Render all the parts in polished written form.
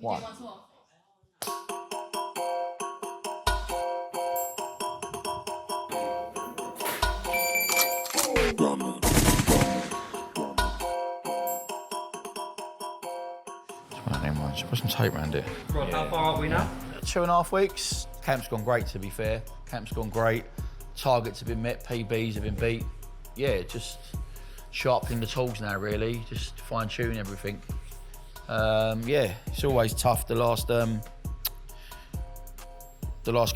One. Put some tape around it. Rod, how far are we now? 2.5 weeks. Camp's gone great, to be fair. Camp's gone great. Targets have been met, PBs have been beat. Yeah, just sharpening the tools now, really. Just fine-tune everything. Yeah, it's always tough the last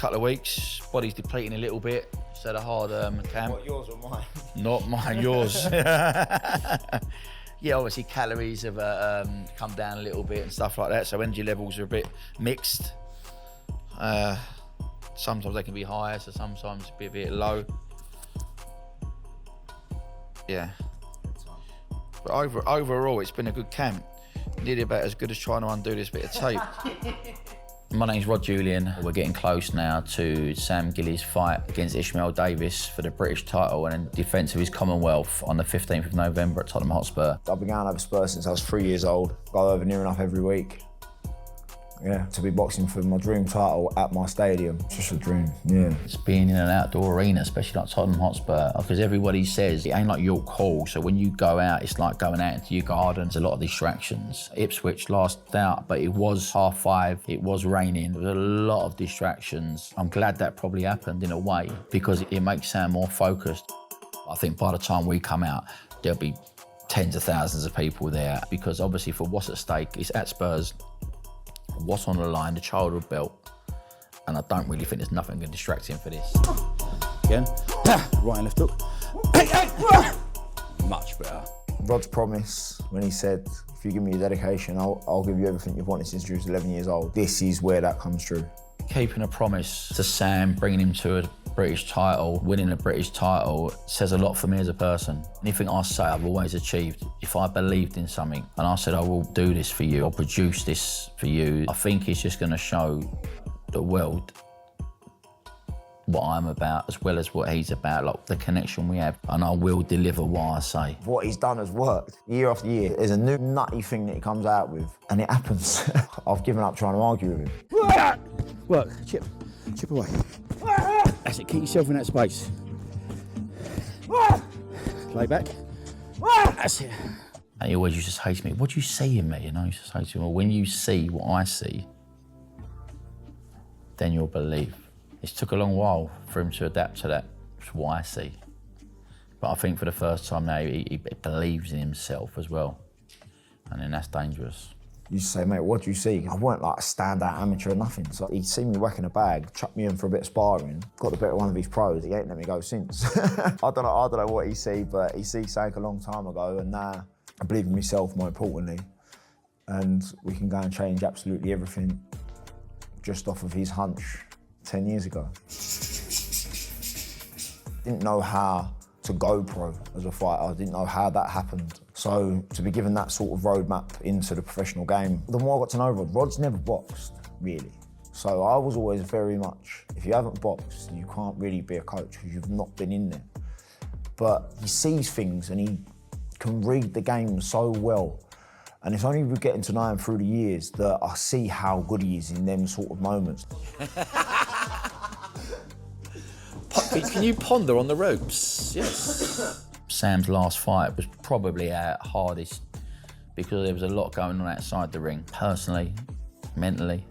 couple of weeks. Body's depleting a little bit. It's had a hard camp. What, yours or mine? Not mine, yours. Yeah, obviously calories have come down a little bit and stuff like that, so energy levels are a bit mixed. Sometimes they can be higher, so sometimes be a bit low. Yeah. But overall, it's been a good camp. Nearly about as good as trying to undo this bit of tape. My name's Rod Julian. We're getting close now to Sam Gilley's fight against Ishmael Davis for the British title and in defence of his Commonwealth on the 15th of November at Tottenham Hotspur. I've been going over Spurs since I was 3 years old. Go over near enough every week. Yeah, to be boxing for my dream title at my stadium, it's just a dream, yeah. It's being in an outdoor arena, especially like Tottenham Hotspur, because everybody says it ain't like York Hall, so when you go out, it's like going out into your garden. There's a lot of distractions. Ipswich last out, but it was 5:30, it was raining, there was a lot of distractions. I'm glad that probably happened in a way, because it makes Sam more focused. I think by the time we come out, there'll be tens of thousands of people there, because obviously for what's at stake, it's at Spurs. What's on the line, the childhood belt, and I don't really think there's nothing going to distract him for this. Again, right and left hook. Much better. Rod's promise when he said, if you give me your dedication, I'll give you everything you've wanted since you was 11 years old. This is where that comes true. Keeping a promise to Sam, bringing him to a British title, winning a British title, says a lot for me as a person. Anything I say, I've always achieved. If I believed in something and I said, I will do this for you, I'll produce this for you, I think it's just going to show the world what I'm about as well as what he's about, like the connection we have, and I will deliver what I say. What he's done has worked. Year after year, there's a new nutty thing that he comes out with, and it happens. I've given up trying to argue with him. Work, chip away. That's it, keep yourself in that space. Lay back. That's it. And he always used to say to me, what do you see in me? You know, he used to say to me, well, when you see what I see, then you'll believe. It took a long while for him to adapt to that, to what I see. But I think for the first time now, he believes in himself as well. And then that's dangerous. He used to say, mate, what do you see? I weren't like a standout amateur or nothing. So he'd see me whacking a bag, chuck me in for a bit of sparring, got the better one of his pros. He ain't let me go since. I don't know what he see, but he see something a long time ago, and now I believe in myself more importantly. And we can go and change absolutely everything just off of his hunch 10 years ago. Didn't know how to go pro as a fighter. I didn't know how that happened. So to be given that sort of roadmap into the professional game, the more I got to know Rod's never boxed, really. So I was always very much, if you haven't boxed, you can't really be a coach because you've not been in there. But he sees things and he can read the game so well. And it's only getting to know him through the years that I see how good he is in them sort of moments. Can you ponder on the ropes? Yes. Sam's last fight was probably our hardest because there was a lot going on outside the ring, personally, mentally,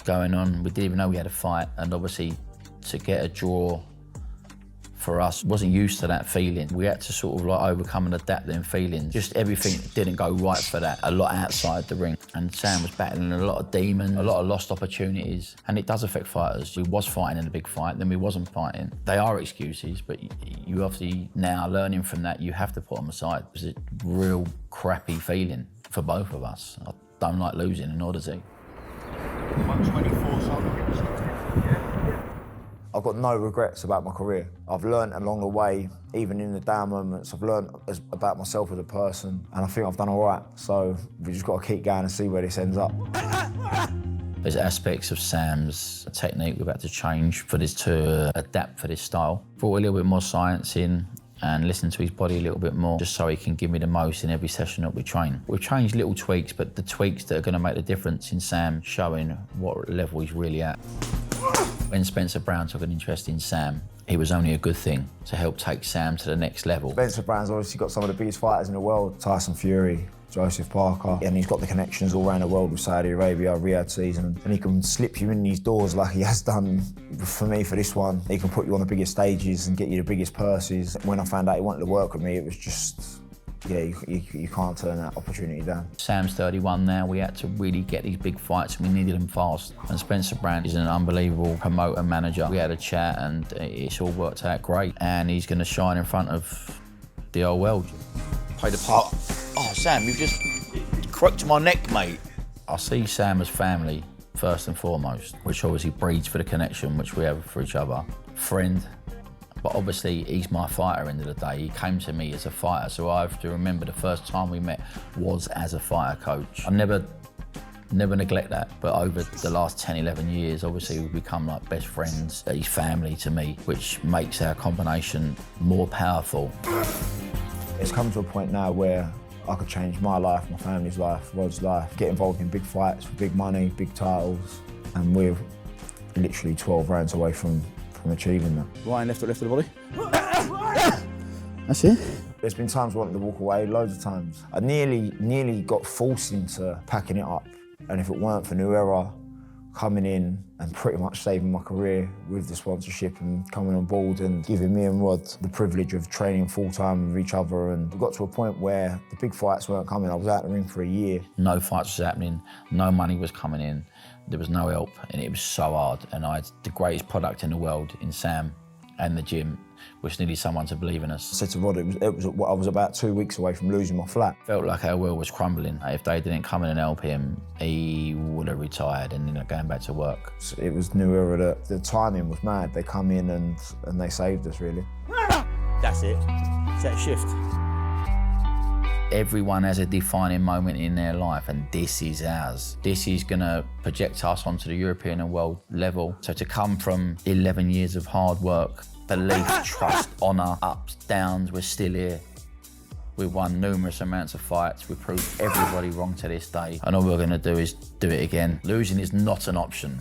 going on. We didn't even know we had a fight, and obviously to get a draw for us, wasn't used to that feeling. We had to sort of like overcome and adapt them feelings. Just everything didn't go right for that, a lot outside the ring. And Sam was battling a lot of demons, a lot of lost opportunities. And it does affect fighters. We was fighting in a big fight, then we wasn't fighting. They are excuses, but you obviously now learning from that, you have to put them aside. It was a real crappy feeling for both of us. I don't like losing, and nor does he. 124 something. I've got no regrets about my career. I've learned along the way, even in the down moments, I've learned about myself as a person, and I think I've done all right. So we've just got to keep going and see where this ends up. There's aspects of Sam's technique we've had to change for this to adapt for this style. Brought a little bit more science in, and listen to his body a little bit more, just so he can give me the most in every session that we train. We've changed little tweaks, but the tweaks that are going to make the difference in Sam showing what level he's really at. When Spencer Brown took an interest in Sam, it was only a good thing to help take Sam to the next level. Spencer Brown's obviously got some of the biggest fighters in the world. Tyson Fury, Joseph Parker, and he's got the connections all around the world with Saudi Arabia, Riyadh season, and he can slip you in these doors like he has done for me for this one. He can put you on the biggest stages and get you the biggest purses. When I found out he wanted to work with me, it was just, yeah, you can't turn that opportunity down. Sam's 31 now. We had to really get these big fights and we needed them fast. And Spencer Brown is an unbelievable promoter, manager. We had a chat and it's all worked out great. And he's going to shine in front of the whole world. Play the part. Oh, Sam, you've just crooked my neck, mate. I see Sam as family, first and foremost, which obviously breeds for the connection which we have for each other. Friend, but obviously he's my fighter at the end of the day. He came to me as a fighter, so I have to remember the first time we met was as a fighter coach. I never neglect that, but over the last 10, 11 years, obviously we've become like best friends. He's family to me, which makes our combination more powerful. It's come to a point now where I could change my life, my family's life, Rod's life, get involved in big fights for big money, big titles, and we're literally 12 rounds away from achieving that. Right and left of the body. That's it. There's been times I wanted to walk away, loads of times. I nearly got forced into packing it up, and if it weren't for New Era coming in and pretty much saving my career with the sponsorship and coming on board and giving me and Rod the privilege of training full-time with each other, and we got to a point where the big fights weren't coming. I was out in the ring for a year. No fights was happening, no money was coming in, there was no help, and it was so hard. And I had the greatest product in the world in Sam and the gym, which needed someone to believe in us. I said to Rod, I was about 2 weeks away from losing my flat. Felt like our world was crumbling. If they didn't come in and help him, he would have retired and ended up going back to work. It was New Era that the timing was mad. They come in and they saved us, really. That's it. Set a shift. Everyone has a defining moment in their life, and this is ours. This is gonna project us onto the European and world level. So to come from 11 years of hard work, belief, trust, honour, ups, downs, we're still here. We've won numerous amounts of fights. We've proved everybody wrong to this day. And all we're gonna do is do it again. Losing is not an option.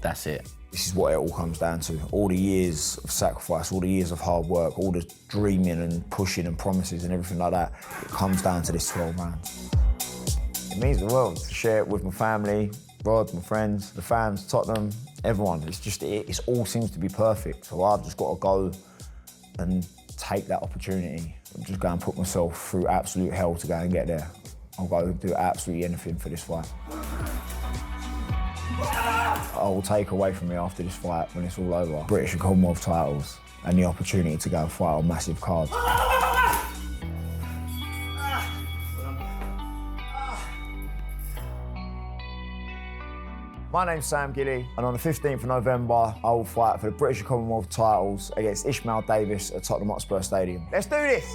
That's it. This is what it all comes down to. All the years of sacrifice, all the years of hard work, all the dreaming and pushing and promises and everything like that, it comes down to this 12 rounds. It means the world to share it with my family, Rod, my friends, the fans, Tottenham, everyone. It's just, it all seems to be perfect. So I've just got to go and take that opportunity. I'm just going to put myself through absolute hell to go and get there. I'll go do absolutely anything for this fight. I will take away from me after this fight, when it's all over, British and Commonwealth titles and the opportunity to go and fight on massive cards. My name's Sam Gilley, and on the 15th of November, I will fight for the British and Commonwealth titles against Ishmael Davis at Tottenham Hotspur Stadium. Let's do this!